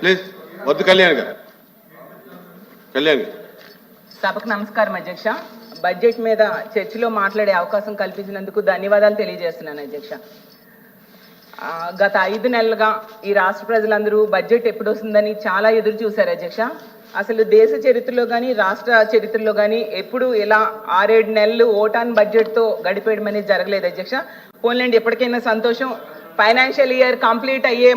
Please వద్దు కళ్యాణ్ గారు. కళ్యాణ్ గారు. సభకు నమస్కారం అధ్యక్ష. బడ్జెట్ మీద చర్చలో మాట్లాడే అవకాశం కల్పించినందుకు ధన్యవాదాలు తెలియజేస్తున్నాను అధ్యక్ష. గత 5 నెలలుగా ఈ రాష్ట్ర ప్రజలందరూ బడ్జెట్ ఎప్పుడు వస్తుందని చాలా ఎదురు చూశారు అధ్యక్ష. అసలు దేశ చరిత్రలో కానీ రాష్ట్ర చరిత్రలో కానీ ఎప్పుడు ఇలా 6-7 నెలలు ఓటాన్ బడ్జెట్తో గడిపేయడం అనేది జరగలేదు అధ్యక్ష. పోన్లేండి, ఎప్పటికైనా సంతోషం. ఫైనాన్షియల్ ఇయర్ కంప్లీట్ అయ్యే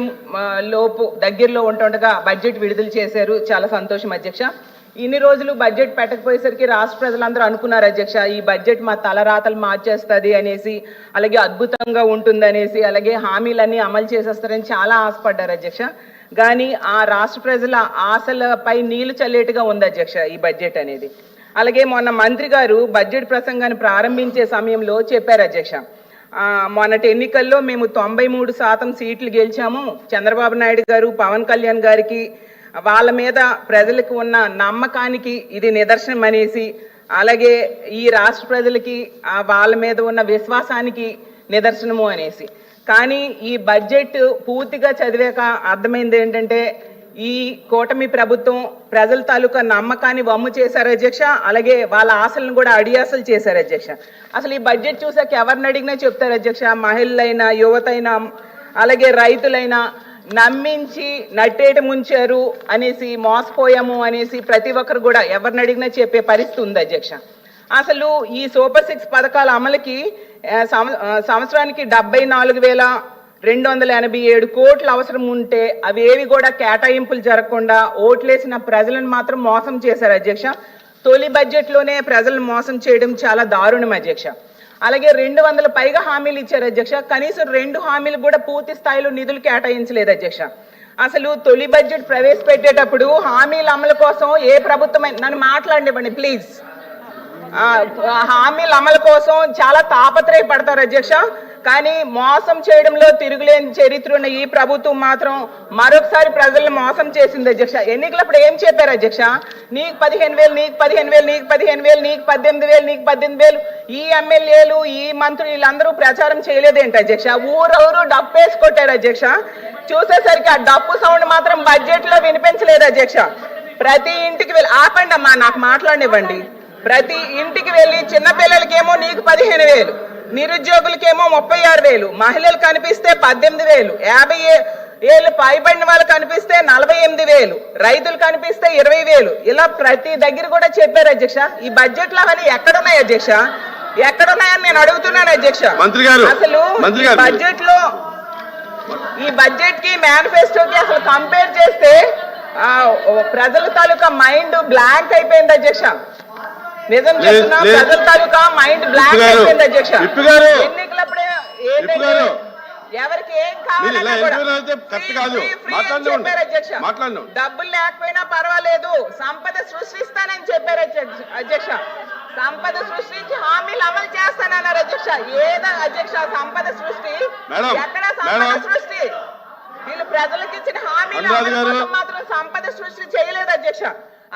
లోపు దగ్గరలో ఉంటుండగా బడ్జెట్ విడుదల చేశారు, చాలా సంతోషం అధ్యక్ష. ఇన్ని రోజులు బడ్జెట్ పెట్టకపోయేసరికి రాష్ట్ర ప్రజలందరూ అనుకున్నారు అధ్యక్ష, ఈ బడ్జెట్ మా తలరాతలు మార్చేస్తుంది అనేసి, అలాగే అద్భుతంగా ఉంటుంది అనేసి, అలాగే హామీలన్నీ అమలు చేసేస్తారని చాలా ఆశపడ్డారు అధ్యక్ష. కానీ ఆ రాష్ట్ర ప్రజల ఆశలపై నీళ్లు చల్లేట్టుగా ఉంది అధ్యక్ష ఈ బడ్జెట్ అనేది. అలాగే మొన్న మంత్రి గారు బడ్జెట్ ప్రసంగాన్ని ప్రారంభించే సమయంలో చెప్పారు అధ్యక్ష, మొన్నటి ఎన్నికల్లో మేము 93% సీట్లు గెలిచాము. చంద్రబాబు నాయుడు గారు, పవన్ కళ్యాణ్ గారికి వాళ్ళ మీద ప్రజలకు ఉన్న నమ్మకానికి ఇది నిదర్శనం అనేసి, అలాగే ఈ రాష్ట్ర ప్రజలకి వాళ్ళ మీద ఉన్న విశ్వాసానికి నిదర్శనము అనేసి. కానీ ఈ బడ్జెట్ పూర్తిగా చదివాక అర్థమైంది ఏంటంటే, ఈ కూటమి ప్రభుత్వం ప్రజల తాలూకా నమ్మకాన్ని వమ్ము చేశారు అధ్యక్ష, అలాగే వాళ్ళ ఆశలను కూడా అడియాసలు చేశారు అధ్యక్ష. అసలు ఈ బడ్జెట్ చూసాక ఎవరిని అడిగినా చెప్తారు అధ్యక్ష, మహిళలైనా, యువతైనా, అలాగే రైతులైనా నమ్మించి నట్టేట ముంచారు అనేసి, మోసపోయాము అనేసి ప్రతి ఒక్కరు కూడా ఎవరిని అడిగినా చెప్పే పరిస్థితి ఉంది అధ్యక్ష. అసలు ఈ సూపర్ 6 పథకాల అమలుకి సంవత్సరానికి 74,287 కోట్లు అవసరం ఉంటే అవేవి కూడా కేటాయింపులు జరగకుండా ఓట్లేసిన ప్రజలను మాత్రం మోసం చేశారు అధ్యక్ష. తొలి బడ్జెట్లోనే ప్రజలను మోసం చేయడం చాలా దారుణం అధ్యక్ష. అలాగే 200 పైగా హామీలు ఇచ్చారు అధ్యక్ష, కనీసం 2 హామీలు కూడా పూర్తి స్థాయిలో నిధులు కేటాయించలేదు అధ్యక్ష. అసలు తొలి బడ్జెట్ ప్రవేశపెట్టేటప్పుడు హామీల అమలు కోసం ఏ ప్రభుత్వమైన, నన్ను మాట్లాడివ్వండి ప్లీజ్, హామీల అమలు కోసం చాలా తాపత్రయపడతారు అధ్యక్ష. కానీ మోసం చేయడంలో తిరుగులేని చరిత్ర ఉన్న ఈ ప్రభుత్వం మాత్రం మరొకసారి ప్రజలను మోసం చేసింది అధ్యక్ష. ఎన్నికలప్పుడు ఏం చెప్పారు అధ్యక్ష, నీకు 15,000, నీకు 15,000, నీకు 15,000, నీకు 18,000, నీకు 18,000. ఈ ఎమ్మెల్యేలు, ఈ మంత్రులు వీళ్ళందరూ ప్రచారం చేయలేదేంటి అధ్యక్ష, ఊరూరు డప్పు వేసి కొట్టారు అధ్యక్ష. చూసేసరికి ఆ డప్పు సౌండ్ మాత్రం బడ్జెట్ లో వినిపించలేదు అధ్యక్ష. ప్రతి ఇంటికి వెళ్ళి, ఆపండి అమ్మా నాకు మాట్లాడనివ్వండి, ప్రతి ఇంటికి వెళ్ళి చిన్నపిల్లలకేమో నీకు 15,000, నిరుద్యోగులకేమో 36,000, మహిళలు కనిపిస్తే 18,000, 50 ఏళ్ళు పైబడిన వాళ్ళు కనిపిస్తే 48,000, రైతులు కనిపిస్తే 20,000, ఇలా ప్రతి దగ్గర కూడా చెప్పారు అధ్యక్ష. ఈ బడ్జెట్ లో అవన్నీ ఎక్కడున్నాయి అధ్యక్ష, ఎక్కడున్నాయని నేను అడుగుతున్నాను అధ్యక్ష. అసలు బడ్జెట్ లో ఈ బడ్జెట్ కి మేనిఫెస్టోకి అసలు కంపేర్ చేస్తే ప్రజల తాలూకా మైండ్ బ్లాంక్ అయిపోయింది అధ్యక్ష. నిజం చెప్తున్నా, ప్రజల తాలూకా మైండ్ బ్లాంక్ అయిపోయింది అధ్యక్ష. ఎన్నికలప్పుడే ఏంటంటే ఎవరికి ఏం కావాలన్నా చెప్పారు అధ్యక్ష, డబ్బులు లేకపోయినా పర్వాలేదు సంపద సృష్టిస్తానని చెప్పారు అధ్యక్ష. సంపద సృష్టించి హామీలు అమలు చేస్తానన్నారు అధ్యక్ష. ఏదో అధ్యక్ష సంపద సృష్టి, ఎక్కడ సంపద సృష్టి? వీళ్ళు ప్రజలకు ఇచ్చిన హామీలు మాత్రం సంపద సృష్టి చేయలేదు అధ్యక్ష.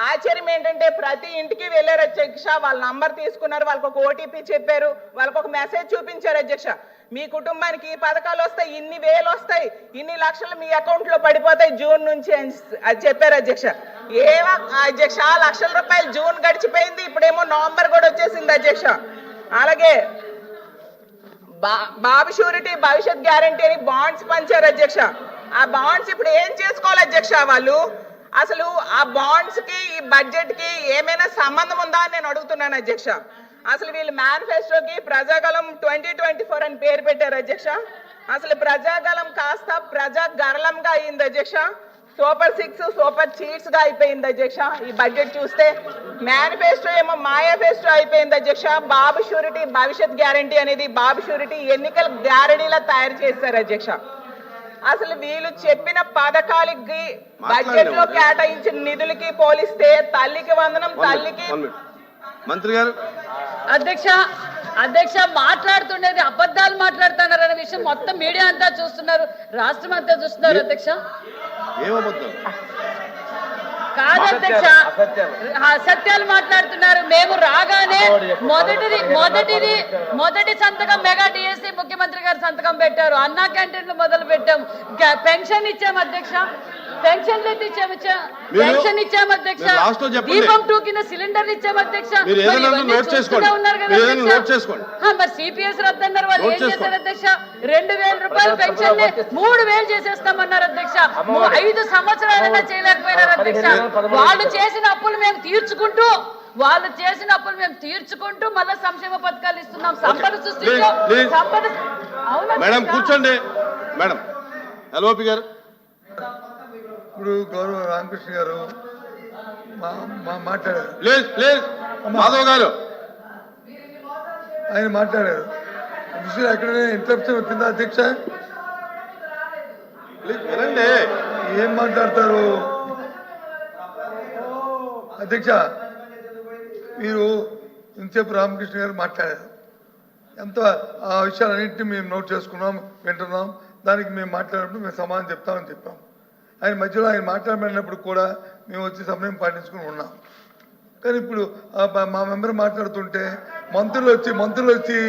ఆశ్చర్యం ఏంటంటే ప్రతి ఇంటికి వెళ్ళారు అధ్యక్ష, వాళ్ళ నంబర్ తీసుకున్నారు, వాళ్ళకి ఒక ఓటీపీ చెప్పారు, వాళ్ళకి ఒక మెసేజ్ చూపించారు అధ్యక్ష. మీ కుటుంబానికి ఈ పథకాలు వస్తాయి, ఇన్ని వేలు వస్తాయి, ఇన్ని లక్షలు మీ అకౌంట్ లో పడిపోతాయి జూన్ నుంచి అని చెప్పారు అధ్యక్ష. ఏమో అధ్యక్ష, లక్షల రూపాయలు జూన్ గడిచిపోయింది, ఇప్పుడేమో నవంబర్ కూడా వచ్చేసింది అధ్యక్ష. అలాగే బాబు షూరిటీ భవిష్యత్ గ్యారంటీ అని బాండ్స్ పంచారు అధ్యక్ష. ఆ బాండ్స్ ఇప్పుడు ఏం చేసుకోవాలి అధ్యక్ష వాళ్ళు? అసలు ఆ బాండ్స్ కి ఈ బడ్జెట్ కి ఏమైనా సంబంధం ఉందా అని నేను అడుగుతున్నాను అధ్యక్ష. అసలు వీళ్ళు మేనిఫెస్టోకి ప్రజాగలం 2024 అని పేరు పెట్టారు అధ్యక్ష. అసలు ప్రజాగలం కాస్త ప్రజాగరళంగా అయింది అధ్యక్ష. సూపర్ 6 సూపర్ చీట్స్ గా అయిపోయింది అధ్యక్ష. ఈ బడ్జెట్ చూస్తే మేనిఫెస్టో ఏమో మాయాఫెస్టో అయిపోయింది అధ్యక్ష. బాబు షూరిటీ భవిష్యత్ గ్యారంటీ అనేది బాబు షూరిటీ ఎన్నికల గ్యారంటీలా తయారు చేశారు అధ్యక్ష. అసలు వీళ్ళు చెప్పిన పథకాలకి బడ్జెట్ లో కేటాయించిన నిధులకి పోలిస్తే తల్లికి వందనం, తల్లికి మంత్రి గారు అధ్యక్ష మాట్లాడుతుండేది అబద్ధాలు మాట్లాడుతున్నారు అనే విషయం మొత్తం మీడియా అంతా చూస్తున్నారు, రాష్ట్రం అంతా చూస్తున్నారు అధ్యక్ష. కాదు అధ్యక్ష, అసత్యాలు మాట్లాడుతున్నారు. మేము రాగానే మొదటి సంతకం మెగా డిఎస్సి ముఖ్యమంత్రి గారు సంతకం పెట్టారు, అన్నా క్యాంటీన్లు మొదలు పెట్టాం, పెన్షన్ ఇచ్చాం అధ్యక్ష. పెన్షన్లు అయితే ఇచ్చాము మీరు- పెన్షన్ ఇచ్చాము అధ్యక్ష. మీరు last లో చెప్పండి. దీపం 2 కింద సిలిండర్లు ఇచ్చాము అధ్యక్ష. మీరు మరి ఏదైనా ఇవన్నీ నోట్ చేసుకోండి. చూస్తూనే ఉన్నారు కదా మీరు ఏదైనా అధ్యక్ష. నోట్ చేసుకోండి. మరి సిపిఎస్ రద్దన్నారు, వాళ్ళు నోట్ ఏం చేశారు చేసుకోండి. అధ్యక్ష? 2000 రూపాయలు పెన్షన్ 3000 చేసేస్తామన్నారు అధ్యక్ష. 5 సంవత్సరాలైనా చేయలేకపోయినారు అధ్యక్ష. వాళ్ళు చేసిన అప్పులు మేము తీర్చుకుంటూ మళ్ళీ సంక్షేమ పథకాలు ఇస్తున్నాం. సంపద సృష్టించు Please. సంపద. అవును మేడం అధ్యక్ష. కూర్చోండి. మేడం ఎల్ఓపి గారు ఇప్పుడు గౌరవ రామకృష్ణ గారు మాట్లాడారు, ప్లీజ్ ప్లీజ్ మాధవ్ గారు ఆయన మాట్లాడారు. విషయం ఎక్కడైనా ఇంటరప్షన్ వచ్చిందా అధ్యక్ష? ప్లీజ్ వినండి. ఏం మాట్లాడతారు అధ్యక్ష? మీరు ఇంతసేపు రామకృష్ణ గారు మాట్లాడారు. ఎంత ఆ విషయాలన్నింటినీ మేము నోట్ చేసుకున్నాం, వింటున్నాం. దానికి మేము మాట్లాడినప్పుడు మేము సమాధానం చెప్తామని చెప్పాం. ఆయన మధ్యలో ఆయన మాట్లాడమన్నప్పుడు కూడా మేము వచ్చి సమయం పాటించుకుని ఉన్నాం. కానీ ఇప్పుడు మా మెంబర్ మాట్లాడుతుంటే మంత్రులు వచ్చి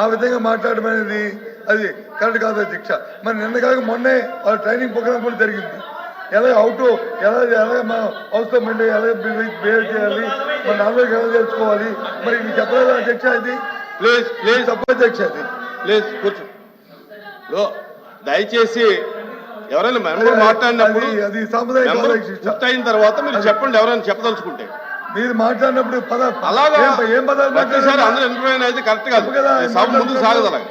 ఆ విధంగా మాట్లాడడం అనేది అది కరెక్ట్ కాదు అధ్యక్ష. మరి నిన్న కాక మొన్నే వాళ్ళ ట్రైనింగ్ ప్రోగ్రామ్ కూడా జరిగింది. ఎలా ఎలా మా హౌస్లో మెండి ఎలా బిహేవ్ చేయాలి, మన నాలుగు ఎలా చేసుకోవాలి, మరి ఇది చెప్పలేదు అధ్యక్ష. ఇది ప్లీజ్ ప్లీజ్ తప్పు అధ్యక్ష. అది ప్లీజ్ కూర్చో. దయచేసి ఎవరైనా మెంబర్ మాట్లాడినప్పుడు అది సాంప్రదాయం కాదు మెంబర్ అధ్యక్ష. పూర్తయిన తర్వాత మీరు చెప్పండి ఎవరైనా చెప్పదలుచుకుంటే. మీరు మాట్లాడినప్పుడు అలాగా ఏం పదాలు ప్రతిసారి మాట్లాడారు? అందరూ ఇన్ఫ్లుయెన్స్ అయితే కరెక్ట్ కాదు. తప్పు కదా, ఈ సభ ముందుకు సాగదు అలాగే.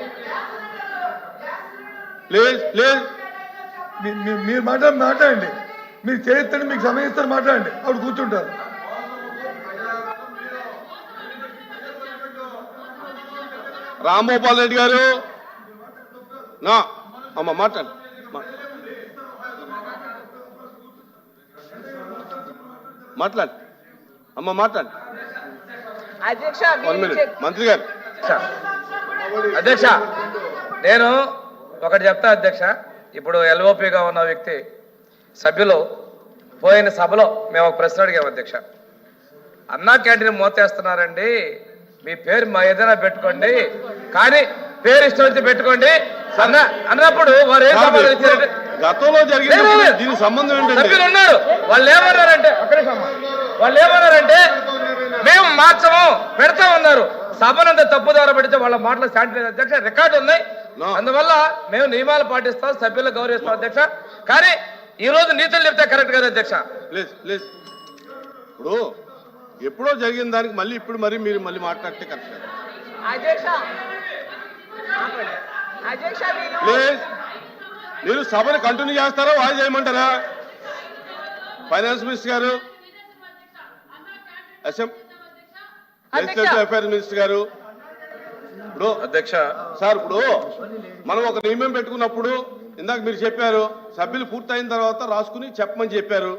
ప్లీజ్ ప్లీజ్ మీరు మాట్లాడండి. మీరు చేయిస్తే మీకు సమయం ఇస్తారు, మాట్లాడండి. అప్పుడు కూర్చుంటారు. రాంభూపాల్ రెడ్డి గారు నా అమ్మ మాట్లాడు. మాట్లాడు అమ్మ మాట్లాడు. అధ్యక్ష 1 minute మంత్రి గారు. అధ్యక్ష నేను ఒకటి చెప్తా అధ్యక్ష. ఇప్పుడు ఎల్ఓపిగా ఉన్న వ్యక్తి సభ్యులు పోయిన సభలో మేము ఒక ప్రశ్న అడిగాము అధ్యక్ష. అన్నా క్యాంటీన్ మోతేస్తున్నారండి, మీ పేరు మా ఏదైనా పెట్టుకోండి, కానీ పేరు ఇష్టం వచ్చి పెట్టుకోండి అన్నప్పుడు వారు ఏం సమాధానం ఇచ్చారంటే గతంలో జరిగిన దీనికి సంబంధం ఏంటంటే సభ్యులు ఉన్నారు. వాళ్ళు ఏమన్నారంటే మేము మార్చము పెడతా ఉన్నారు. సభనంతా తప్పుదార పడితే వాళ్ళ మాటలు శాంతి లేదు అధ్యక్ష. రికార్డు ఉన్నాయి. అందువల్ల మేము నియమాలు పాటిస్తాం, సభ్యులు గౌరవిస్తాం అధ్యక్ష. కానీ ఈ రోజు నీతులు చెప్తే కరెక్ట్ కదా అధ్యక్ష. ప్లీజ్ ప్లీజ్ ఇప్పుడు ఎప్పుడో జరిగిన దానికి మళ్ళీ ఇప్పుడు మీరు మళ్ళీ మాట్లాడితే కరెక్ట్ కాదు. అధ్యక్ష అధ్యక్ష ప్లీజ్ మీరు సభను కంటిన్యూ చేస్తారా వాయిదా చేయమంటారా? ఫైనాన్స్ మినిస్టర్ గారు, లెజిస్లేటివ్ అఫైర్స్ మినిస్టర్ గారు. ఇప్పుడు అధ్యక్ష సార్ ఇప్పుడు మనం ఒక నియమం పెట్టుకున్నప్పుడు ఇందాక మీరు చెప్పారు సభ్యులు పూర్తయిన తర్వాత రాసుకుని చెప్పమని చెప్పారు.